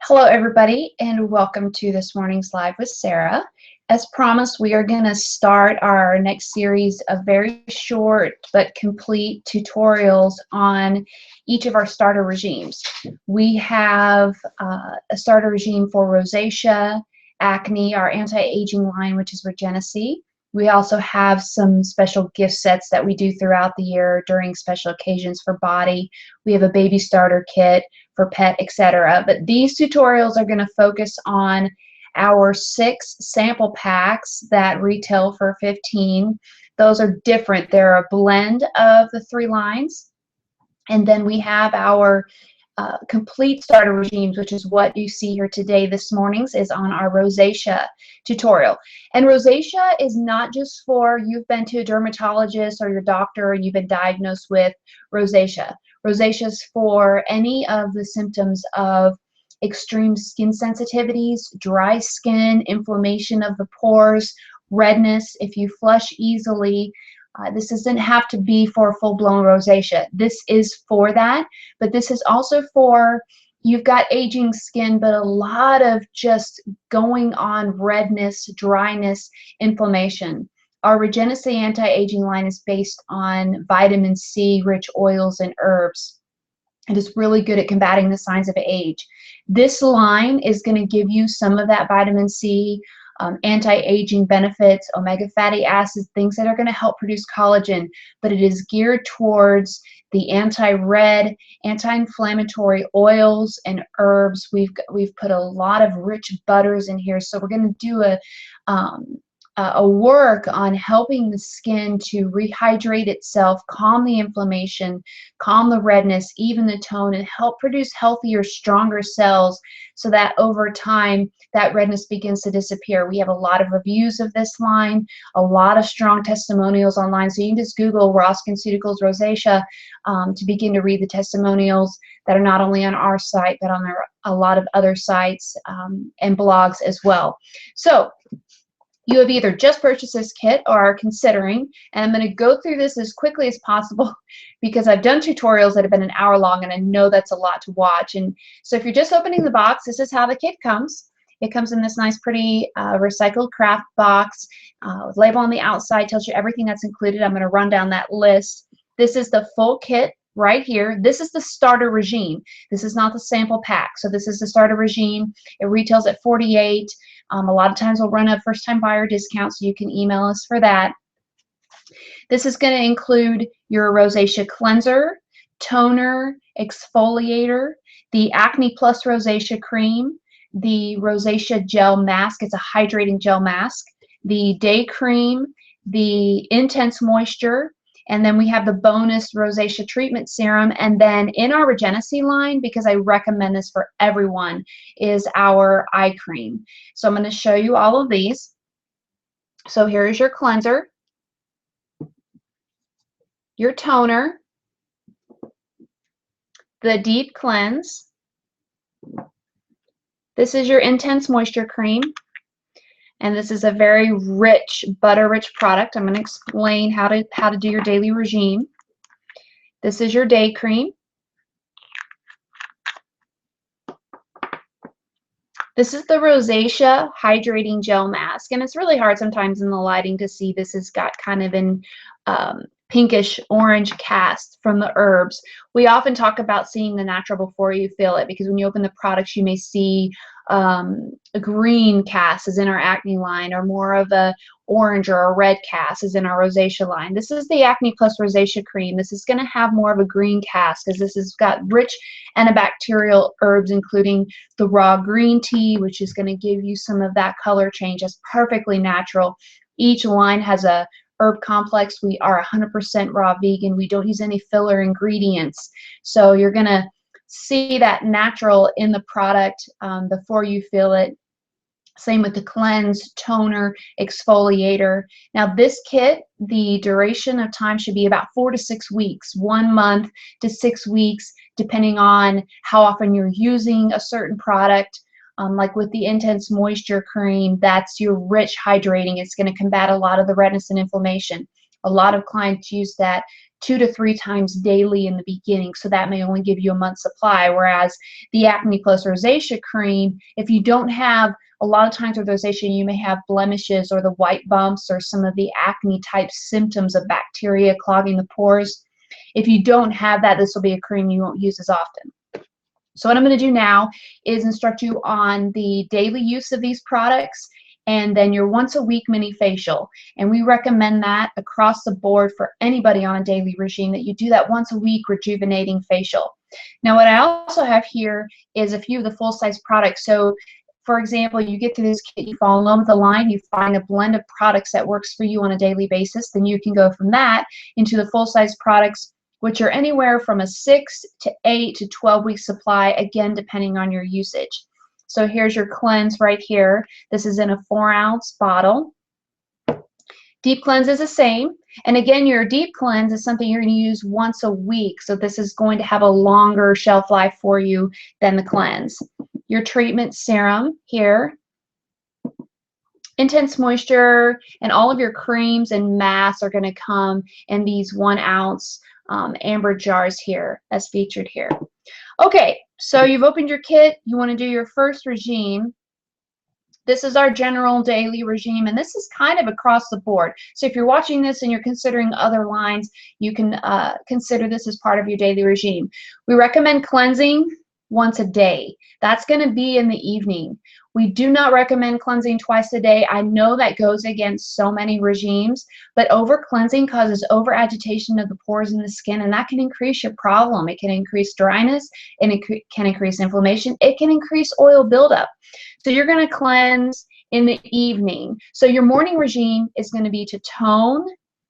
Hello, everybody, and welcome to this morning's Live with Sarah. As promised, we are going to start our next series of very short but complete tutorials on each of our starter regimes. We have a starter regime for rosacea, acne, our anti-aging line, which is Regenecy. We also have some special gift sets that we do throughout the year during special occasions for body. We have a baby starter kit for pet, etc. But these tutorials are going to focus on our 6 sample packs that retail for $15. Those are different. They're a blend of the 3 lines. And then we have our complete starter regimes, which is what you see here today. This morning's is on our rosacea tutorial. And rosacea is not just for you've been to a dermatologist or your doctor and you've been diagnosed with rosacea. Rosacea is for any of the symptoms of extreme skin sensitivities, dry skin, inflammation of the pores, redness, if you flush easily. This doesn't have to be for full-blown rosacea. This is for that, but this is also for you've got aging skin, but a lot of just going on redness, dryness, inflammation. Our Regenecy anti-aging line is based on vitamin C rich oils and herbs. It is really good at combating the signs of age. This line is going to give you some of that vitamin C, anti-aging benefits, omega fatty acids, things that are going to help produce collagen, but it is geared towards the anti-red, anti-inflammatory oils and herbs. We've put a lot of rich butters in here, so we're going to do a work on helping the skin to rehydrate itself, calm the inflammation, calm the redness, even the tone, and help produce healthier, stronger cells so that over time that redness begins to disappear. We have a lot of reviews of this line, a lot of strong testimonials online, so you can just Google RawSkinCeuticals Rosacea to begin to read the testimonials that are not only on our site but on a lot of other sites and blogs as well. So you have either just purchased this kit or are considering, and I'm going to go through this as quickly as possible because I've done tutorials that have been an hour long and I know that's a lot to watch. And so if you're just opening the box, this is how the kit comes. It comes in this nice pretty recycled craft box with a label on the outside, tells you everything that's included. I'm going to run down that list. This is the full kit right here. This is the starter regime. This is not the sample pack. So this is the starter regime. It retails at $48. A lot of times we'll run a first-time buyer discount, so you can email us for that. This is going to include your rosacea cleanser, toner, exfoliator, the Acne Plus Rosacea Cream, the Rosacea Gel Mask. It's a hydrating gel mask. The Day Cream, the Intense Moisture, and then we have the bonus rosacea treatment serum. And then in our Regenecy line, because I recommend this for everyone, is our eye cream. So I'm going to show you all of these. So here is your cleanser, your toner, the deep cleanse. This is your intense moisture cream. And this is a very rich, butter-rich product. I'm going to explain how to do your daily regime. This is your day cream. This is the Rosacea Hydrating Gel Mask. And it's really hard sometimes in the lighting to see. This has got kind of an pinkish orange cast from the herbs. We often talk about seeing the natural before you feel it, because when you open the products you may see a green cast is in our acne line, or more of a orange or a red cast is in our rosacea line. This is the Acne Plus Rosacea Cream. This is going to have more of a green cast because this has got rich antibacterial herbs, including the raw green tea, which is going to give you some of that color change. That's perfectly natural. Each line has a herb complex. We are 100% raw vegan. We don't use any filler ingredients. So you're going to see that natural in the product before you feel it. Same with the cleanse, toner, exfoliator. Now this kit, the duration of time should be about 4 to 6 weeks, 1 month to 6 weeks, depending on how often you're using a certain product. Like with the Intense Moisture Cream, that's your rich hydrating. It's going to combat a lot of the redness and inflammation. A lot of clients use that 2 to 3 times daily in the beginning, so that may only give you a month's supply, whereas the Acne Plus Rosacea Cream, if you don't have, a lot of times with rosacea you may have blemishes or the white bumps or some of the acne type symptoms of bacteria clogging the pores. If you don't have that, this will be a cream you won't use as often. So what I'm going to do now is instruct you on the daily use of these products and then your once a week mini facial. And we recommend that across the board for anybody on a daily regime, that you do that once a week rejuvenating facial. Now what I also have here is a few of the full-size products. So for example, you get through this kit, you fall in love with the line, you find a blend of products that works for you on a daily basis, then you can go from that into the full-size products, which are anywhere from a 6 to 8 to 12 week supply, again, depending on your usage. So here's your cleanse right here. This is in a 4-ounce bottle. Deep cleanse is the same. And again, your deep cleanse is something you're going to use once a week. So this is going to have a longer shelf life for you than the cleanse. Your treatment serum here. Intense Moisture and all of your creams and masks are going to come in these 1-ounce amber jars here, as featured here. Okay, so you've opened your kit. You want to do your first regime. This is our general daily regime, and this is kind of across the board. So if you're watching this and you're considering other lines, you can consider this as part of your daily regime. We recommend cleansing once a day. That's going to be in the evening. We do not recommend cleansing twice a day. I know that goes against so many regimes, but over cleansing causes over agitation of the pores in the skin, and that can increase your problem. It can increase dryness, and it can increase inflammation. It can increase oil buildup. So you're going to cleanse in the evening. So your morning regime is going to be to tone,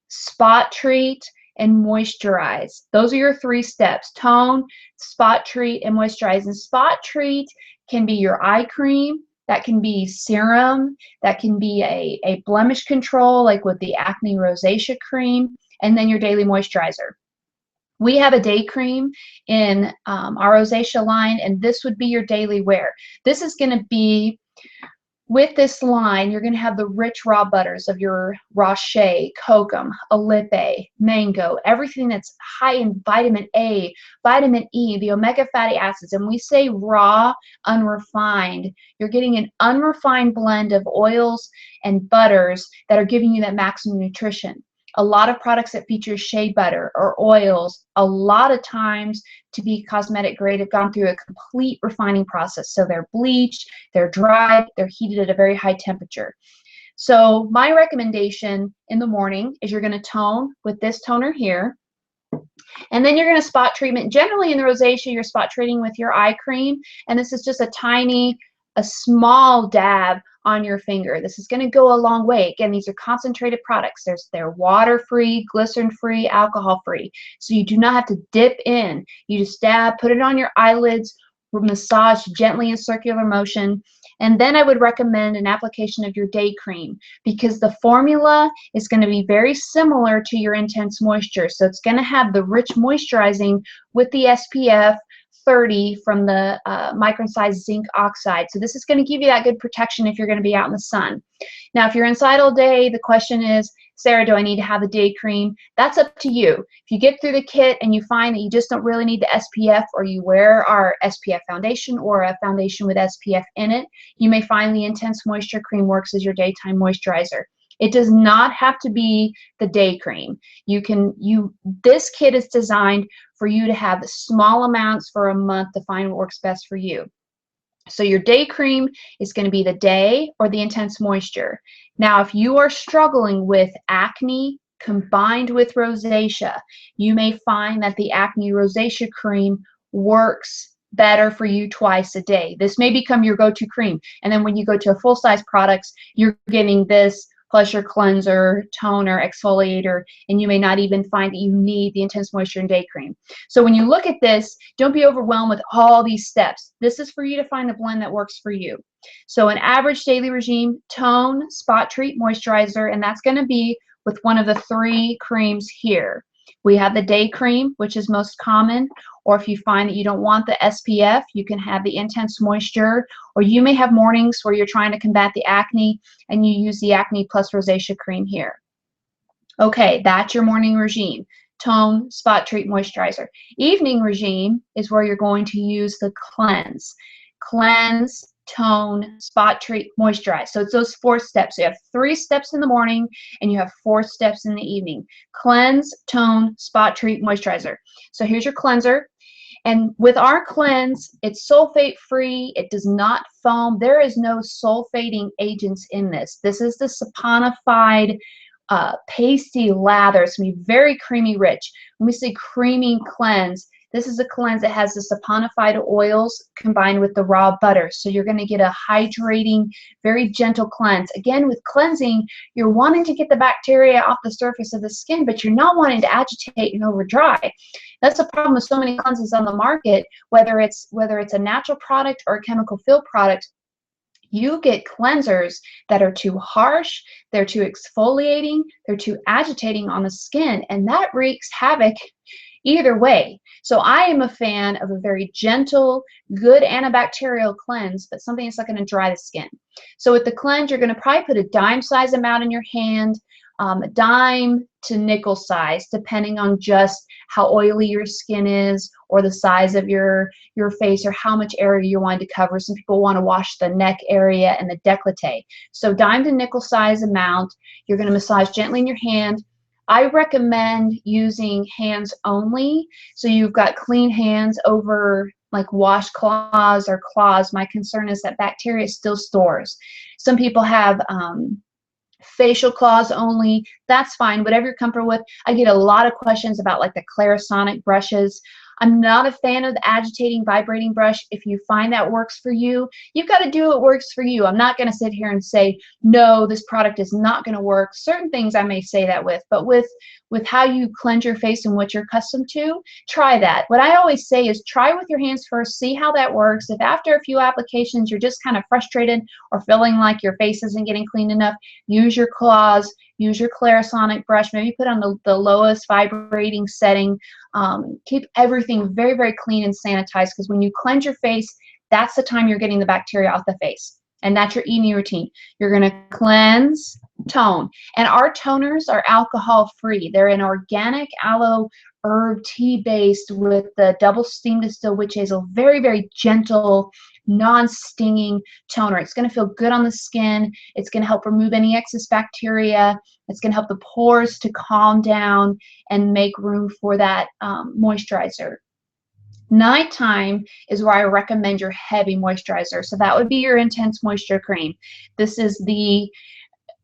spot treat, and moisturize. Those are your 3 steps: tone, spot treat, and moisturize. And spot treat can be your eye cream, that can be serum, that can be a blemish control like with the Acne Rosacea Cream, and then your daily moisturizer. We have a day cream in our rosacea line, and this would be your daily wear. This is going to be, with this line, you're going to have the rich raw butters of your Rosacea, Kokum, Alipe, Mango, everything that's high in vitamin A, vitamin E, the omega fatty acids. And we say raw, unrefined. You're getting an unrefined blend of oils and butters that are giving you that maximum nutrition. A lot of products that feature shea butter or oils, a lot of times to be cosmetic grade, have gone through a complete refining process. So they're bleached, they're dried, they're heated at a very high temperature. So my recommendation in the morning is you're going to tone with this toner here. And then you're going to spot treatment. Generally in the rosacea, you're spot treating with your eye cream. And this is just a small dab on your finger. This is going to go a long way. Again, these are concentrated products. They're water-free, glycerin-free, alcohol-free. So you do not have to dip in. You just dab, put it on your eyelids, massage gently in circular motion. And then I would recommend an application of your day cream, because the formula is going to be very similar to your Intense Moisture. So it's going to have the rich moisturizing with the SPF 30 from the micron-sized zinc oxide. So this is going to give you that good protection if you're going to be out in the sun. Now, if you're inside all day, the question is, Sarah, do I need to have a day cream? That's up to you. If you get through the kit and you find that you just don't really need the SPF, or you wear our SPF foundation or a foundation with SPF in it, you may find the Intense Moisture Cream works as your daytime moisturizer. It does not have to be the day cream. This kit is designed for you to have small amounts for a month to find what works best for you. So your day cream is going to be the day or the Intense Moisture. Now, if you are struggling with acne combined with rosacea, you may find that the Acne Rosacea Cream works better for you twice a day. This may become your go-to cream. And then when you go to a full-size products, you're getting this plus your cleanser, toner, exfoliator, and you may not even find that you need the Intense Moisture and day cream. So when you look at this, don't be overwhelmed with all these steps. This is for you to find the blend that works for you. So an average daily regime: tone, spot treat, moisturizer, and that's going to be with one of the 3 creams here. We have the day cream, which is most common, or if you find that you don't want the SPF, you can have the Intense Moisture, or you may have mornings where you're trying to combat the acne and you use the Acne Plus Rosacea Cream here. Okay, that's your morning regime. Tone, spot, treat, moisturizer. Evening regime is where you're going to use the cleanse. Cleanse, tone, spot, treat, moisturize. So it's those 4 steps. You have 3 steps in the morning and you have 4 steps in the evening. Cleanse, tone, spot, treat, moisturizer. So here's your cleanser. And with our cleanse, it's sulfate free. It does not foam. There is no sulfating agents in this. This is the saponified pasty lather. It's going to be very creamy rich. When we say creamy cleanse, this is a cleanse that has the saponified oils combined with the raw butter. So you're going to get a hydrating, very gentle cleanse. Again, with cleansing, you're wanting to get the bacteria off the surface of the skin, but you're not wanting to agitate and over dry. That's the problem with so many cleanses on the market, whether it's a natural product or a chemical filled product. You get cleansers that are too harsh, they're too exfoliating, they're too agitating on the skin, and that wreaks havoc either way. So I am a fan of a very gentle, good antibacterial cleanse, but something that's not going to dry the skin. So with the cleanse, you're going to probably put a dime size amount in your hand, a dime to nickel size, depending on just how oily your skin is or the size of your face or how much area you want to cover. Some people want to wash the neck area and the décolleté. So dime to nickel size amount, you're going to massage gently in your hand. I recommend using hands only. So you've got clean hands over like washcloths or cloths. My concern is that bacteria still stores. Some people have facial cloths only. That's fine, whatever you're comfortable with. I get a lot of questions about like the Clarisonic brushes. I'm not a fan of the agitating, vibrating brush. If you find that works for you, you've got to do what works for you. I'm not going to sit here and say, no, this product is not going to work. Certain things I may say that with, but with how you cleanse your face and what you're accustomed to, try that. What I always say is try with your hands first, see how that works. If after a few applications you're just kind of frustrated or feeling like your face isn't getting clean enough, use your claws, use your Clarisonic brush, maybe put on the lowest vibrating setting. Keep everything very, very clean and sanitized, because when you cleanse your face, that's the time you're getting the bacteria off the face. And that's your evening routine. You're going to cleanse, tone. And our toners are alcohol-free. They're an organic aloe herb tea based with the double steam distilled witch hazel. Very, very gentle, non-stinging toner. It's going to feel good on the skin. It's going to help remove any excess bacteria. It's going to help the pores to calm down and make room for that moisturizer. Nighttime is where I recommend your heavy moisturizer. So that would be your Intense Moisture Cream. This is the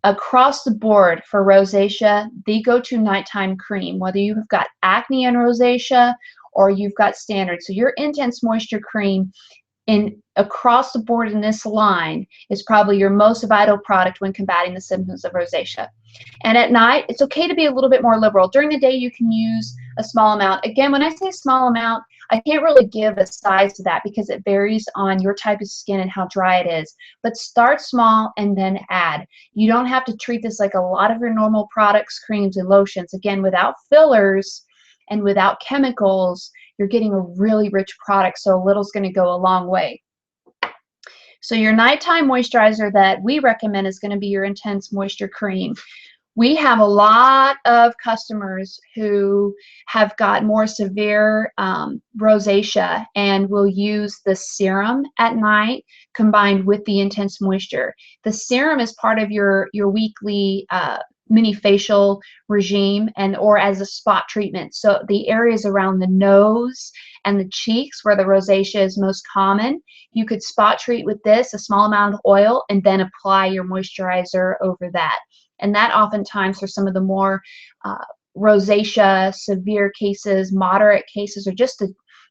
across the board for rosacea, the go-to nighttime cream, whether you've got acne and rosacea or you've got standard. So your Intense Moisture Cream across the board in this line is probably your most vital product when combating the symptoms of rosacea. And at night, it's okay to be a little bit more liberal. During the day, you can use a small amount. Again, when I say small amount, I can't really give a size to that because it varies on your type of skin and how dry it is. But start small and then add. You don't have to treat this like a lot of your normal products, creams, and lotions. Again, without fillers and without chemicals, you're getting a really rich product, so a little's going to go a long way. So your nighttime moisturizer that we recommend is going to be your Intense Moisture Cream. We have a lot of customers who have got more severe rosacea and will use the serum at night combined with the Intense Moisture. The serum is part of your weekly mini facial regime or as a spot treatment. So the areas around the nose and the cheeks where the rosacea is most common, you could spot treat with this, a small amount of oil, and then apply your moisturizer over that. And that oftentimes for some of the more rosacea, severe cases, moderate cases, or just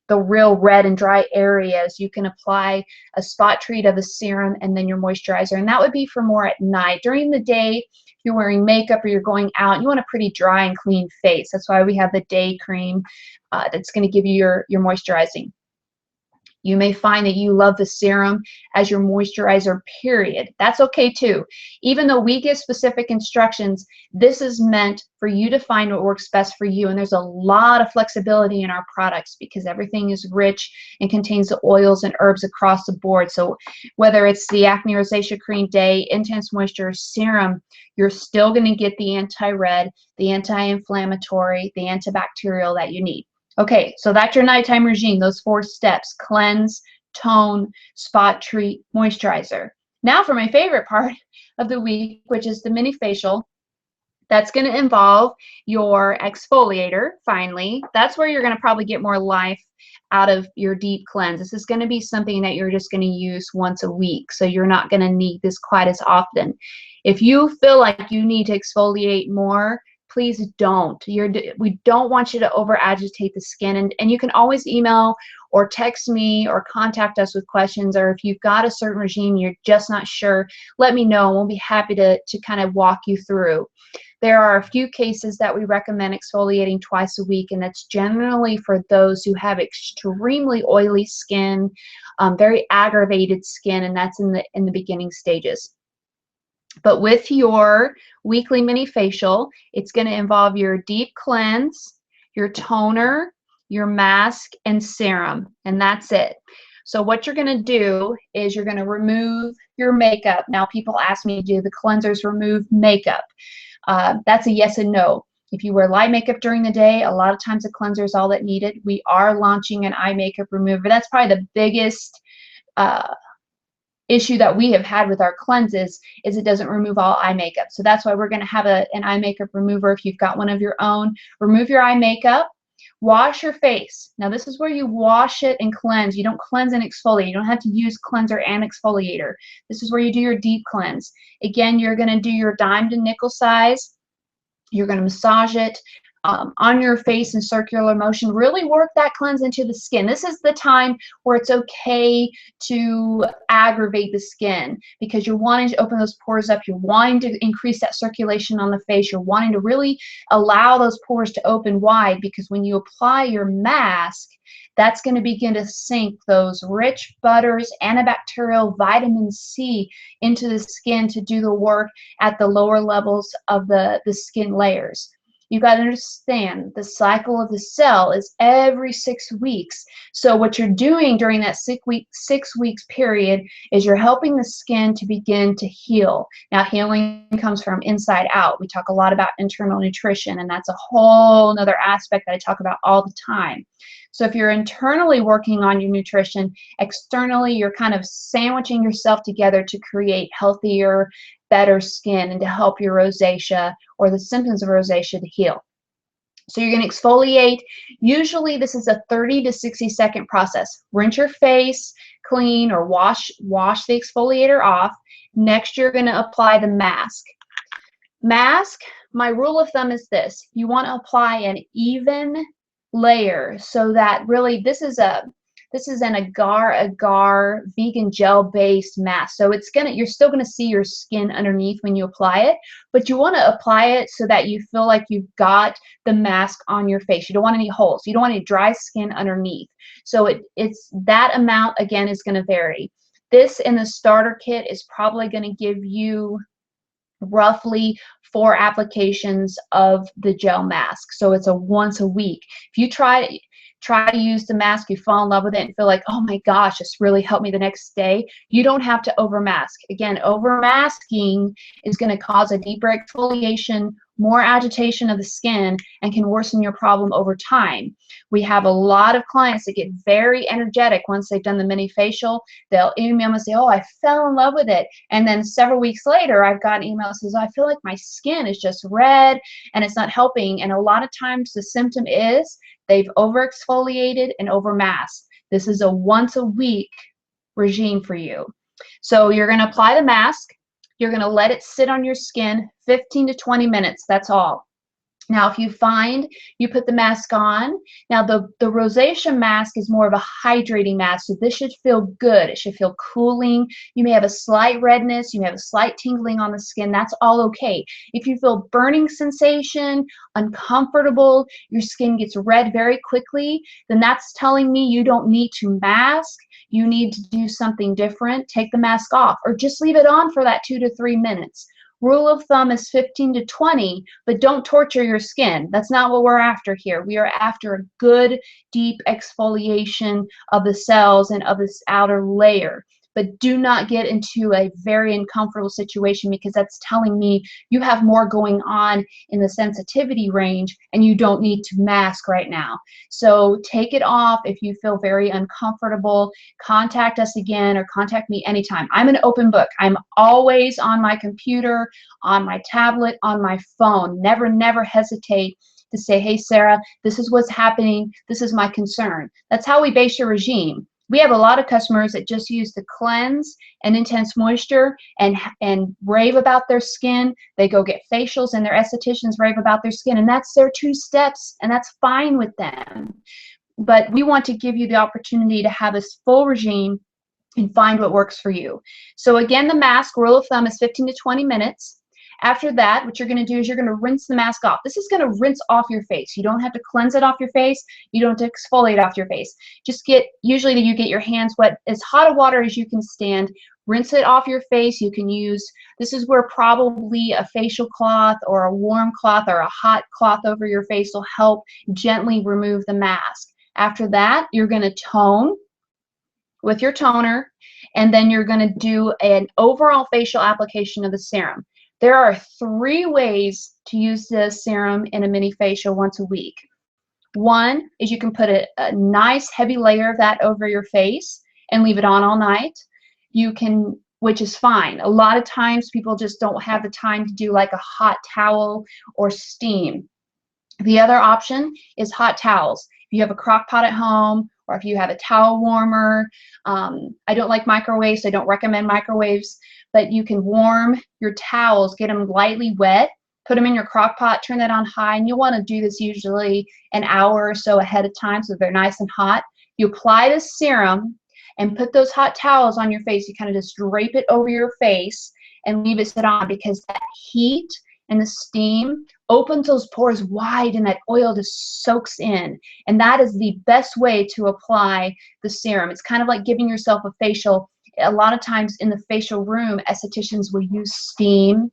the real red and dry areas, you can apply a spot treat of a serum and then your moisturizer. And that would be for more at night. During the day, if you're wearing makeup or you're going out, you want a pretty dry and clean face. That's why we have the day cream that's going to give you your moisturizing. You may find that you love the serum as your moisturizer, period. That's okay too. Even though we give specific instructions, this is meant for you to find what works best for you. And there's a lot of flexibility in our products because everything is rich and contains the oils and herbs across the board. So whether it's the Acne Rosacea Cream Day, Intense Moisture Serum, you're still going to get the anti-red, the anti-inflammatory, the antibacterial that you need. Okay, so that's your nighttime regime, those 4 steps: cleanse, tone, spot treat, moisturizer. Now for my favorite part of the week, which is the mini facial. That's going to involve your exfoliator, finally. That's where you're going to probably get more life out of your deep cleanse. This is going to be something that you're just going to use once a week, so you're not going to need this quite as often. If you feel like you need to exfoliate more, please don't. We don't want you to over agitate the skin, and you can always email or text me or contact us with questions, or if you've got a certain regime you're just not sure, let me know and we'll be happy to kind of walk you through. There are a few cases that we recommend exfoliating twice a week, and that's generally for those who have extremely oily skin, very aggravated skin, and that's in the beginning stages. But with your weekly mini facial, it's going to involve your deep cleanse, your toner, your mask, and serum, and that's it. So what you're going to do is you're going to remove your makeup. Now people ask me, do the cleansers remove makeup? That's a yes and no. If you wear light makeup during the day, a lot of times the cleanser is all that needed. We are launching an eye makeup remover. That's probably the biggest issue that we have had with our cleanses, is it doesn't remove all eye makeup. So that's why we're going to have an eye makeup remover. If you've got one of your own, remove your eye makeup. Wash your face. Now this is where you wash it and cleanse. You don't cleanse and exfoliate. You don't have to use cleanser and exfoliator. This is where you do your deep cleanse. Again, you're going to do your dime to nickel size. You're going to massage it on your face in circular motion. Really work that cleanse into the skin. This is the time where it's okay to aggravate the skin, because you're wanting to open those pores up. You're wanting to increase that circulation on the face. You're wanting to really allow those pores to open wide, because when you apply your mask, that's going to begin to sink those rich butters, antibacterial, vitamin C into the skin to do the work at the lower levels of the skin layers. You got to understand the cycle of the cell is every 6 weeks. So what you're doing during that 6 weeks period is you're helping the skin to begin to heal. Now healing comes from inside out. We talk a lot about internal nutrition, and that's a whole nother aspect that I talk about all the time. So if you're internally working on your nutrition, externally you're kind of sandwiching yourself together to create healthier, better skin and to help your rosacea or the symptoms of rosacea to heal. So you're going to exfoliate. Usually this is a 30 to 60 second process. Rinse your face clean or wash the exfoliator off. Next, you're going to apply the mask. Mask, my rule of thumb is this: you want to apply an even layer, so that really this is an agar vegan gel based mask. So you're still gonna see your skin underneath when you apply it, but you want to apply it so that you feel like you've got the mask on your face. You don't want any holes. You don't want any dry skin underneath. So it's that amount, again, is going to vary. This in the starter kit is probably going to give you roughly 4 applications of the gel mask. So it's a once a week. If you try to use the mask, you fall in love with it and feel like, oh my gosh, this really helped me the next day, you don't have to over mask. Again, over masking is going to cause a deeper exfoliation, more agitation of the skin, and can worsen your problem over time. We have a lot of clients that get very energetic once they've done the mini facial. They'll email me and say, oh, I fell in love with it. And then several weeks later, I've got an email that says, I feel like my skin is just red and it's not helping. And a lot of times the symptom is they've over exfoliated and over masked. This is a once a week regime for you. So you're going to apply the mask. You're going to let it sit on your skin 15 to 20 minutes. That's all. Now, if you find you put the mask on, now the rosacea mask is more of a hydrating mask, so this should feel good. It should feel cooling. You may have a slight redness, you may have a slight tingling on the skin. That's all okay. If you feel burning sensation, uncomfortable, your skin gets red very quickly, then that's telling me you don't need to mask. You need to do something different. Take the mask off, or just leave it on for that 2 to 3 minutes. Rule of thumb is 15 to 20, but don't torture your skin. That's not what we're after here. We are after a good, deep exfoliation of the cells and of this outer layer. But do not get into a very uncomfortable situation, because that's telling me you have more going on in the sensitivity range and you don't need to mask right now. So take it off if you feel very uncomfortable. Contact us again, or contact me anytime. I'm an open book. I'm always on my computer, on my tablet, on my phone. Never hesitate to say, hey, Sarah, this is what's happening. This is my concern. That's how we base your regime. We have a lot of customers that just use the cleanse and intense moisture and rave about their skin. They go get facials and their estheticians rave about their skin, and that's their 2 steps, and that's fine with them. But we want to give you the opportunity to have this full regime and find what works for you. So again, the mask, rule of thumb, is 15 to 20 minutes. After that, what you're going to do is you're going to rinse the mask off. This is going to rinse off your face. You don't have to cleanse it off your face. You don't have to exfoliate off your face. Just usually you get your hands wet, as hot of water as you can stand. Rinse it off your face. You can use, this is where probably a facial cloth or a warm cloth or a hot cloth over your face will help gently remove the mask. After that, you're going to tone with your toner, and then you're going to do an overall facial application of the serum. There are 3 ways to use this serum in a mini facial once a week. One is you can put a nice heavy layer of that over your face and leave it on all night. You can, which is fine. A lot of times people just don't have the time to do like a hot towel or steam. The other option is hot towels. If you have a crock pot at home, or if you have a towel warmer, I don't like microwaves, so I don't recommend microwaves, but you can warm your towels, get them lightly wet, put them in your crock pot, turn that on high, and you'll want to do this usually an hour or so ahead of time so they're nice and hot. You apply the serum and put those hot towels on your face. You kind of just drape it over your face and leave it sit on, because that heat and the steam opens those pores wide and that oil just soaks in. And that is the best way to apply the serum. It's kind of like giving yourself a facial. A lot of times in the facial room, estheticians will use steam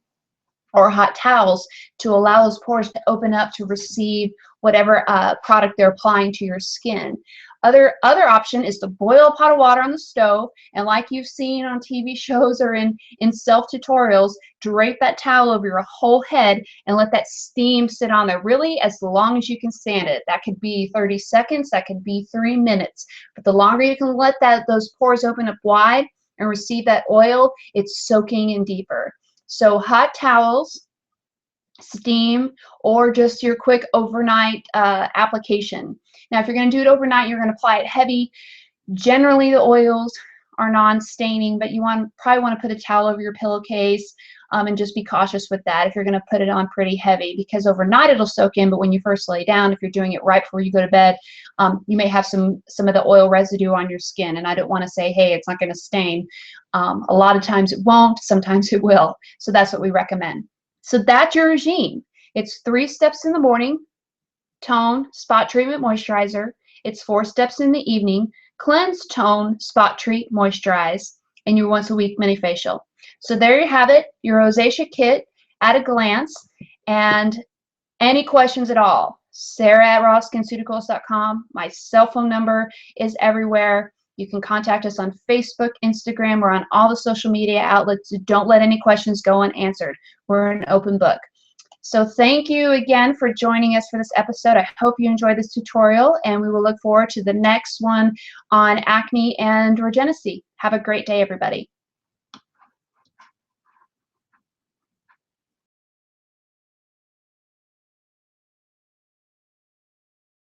or hot towels to allow those pores to open up to receive whatever product they're applying to your skin. Other option is to boil a pot of water on the stove, and like you've seen on TV shows or in self-tutorials, drape that towel over your whole head and let that steam sit on there really as long as you can stand it. That could be 30 seconds, that could be 3 minutes. But the longer you can let those pores open up wide and receive that oil, it's soaking in deeper. So hot towels, steam, or just your quick overnight application. Now, if you're going to do it overnight, you're going to apply it heavy. Generally, the oils are non-staining, but you probably want to put a towel over your pillowcase, and just be cautious with that if you're going to put it on pretty heavy, because overnight it'll soak in, but when you first lay down, if you're doing it right before you go to bed, you may have some of the oil residue on your skin, and I don't want to say, hey, it's not going to stain. A lot of times it won't, sometimes it will, so that's what we recommend. So that's your regime. It's 3 steps in the morning, tone, spot treatment, moisturizer. It's 4 steps in the evening, cleanse, tone, spot treat, moisturize, and your once a week mini facial. So there you have it, your rosacea kit at a glance. And any questions at all, Sarah at RawSkinCeuticals.com. My cell phone number is everywhere. You can contact us on Facebook, Instagram, or on all the social media outlets. Don't let any questions go unanswered. We're an open book. So thank you again for joining us for this episode. I hope you enjoyed this tutorial, and we will look forward to the next one on acne and regenecy. Have a great day, everybody.